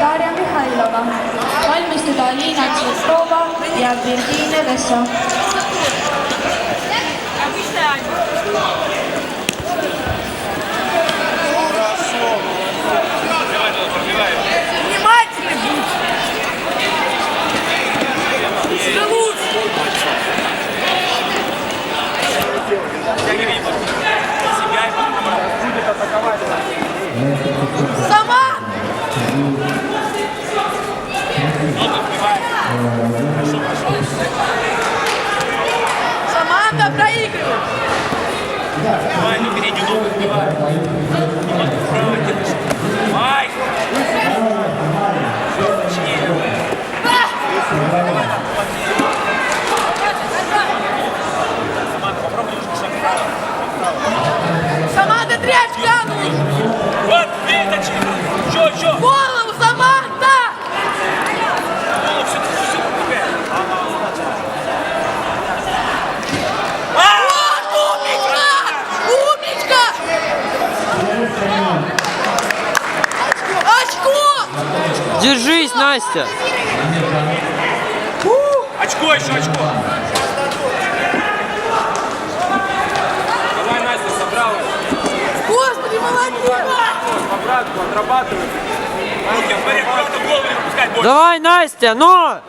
Darja Mihhailova. Valmistuda Liina Tšeprova ja Virginia Vessa. Сама! Команда проигрывает. Давай, на переднюю ногу сбивай. Вправо держи. Давай! Попробуй немножко шаг вправо. Команда тряпь тянут. Вот, вытащи. Еще. Голову, Саманта! Голову все теперь. Вот умничка! Умничка! Очко! Держись, Настя! Очко еще, очко. Давай, Настя, собрал. Господи, молодец! Обратно, отрабатывай. Руки, вперед, аккуратно, голову не выпускать больше. Давай, Настя, ну!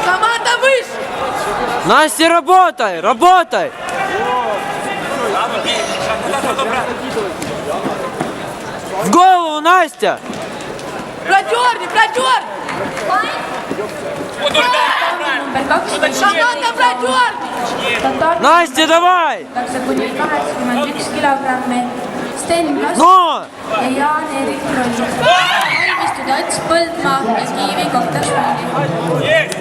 Команда выше! Настя, работай, работай! Ладно, бей. Шаг, обратно. В голову, Настя! Продерни, продерни! Вот туда, правильно. Команда продерни! Настя, давай! kuni 81 kilogrammi. Sten Kask Ну! ja Jaan-Erik Kroll. Valmistuda Ats Põldmaa ja Kiivi Koktašvili. Есть!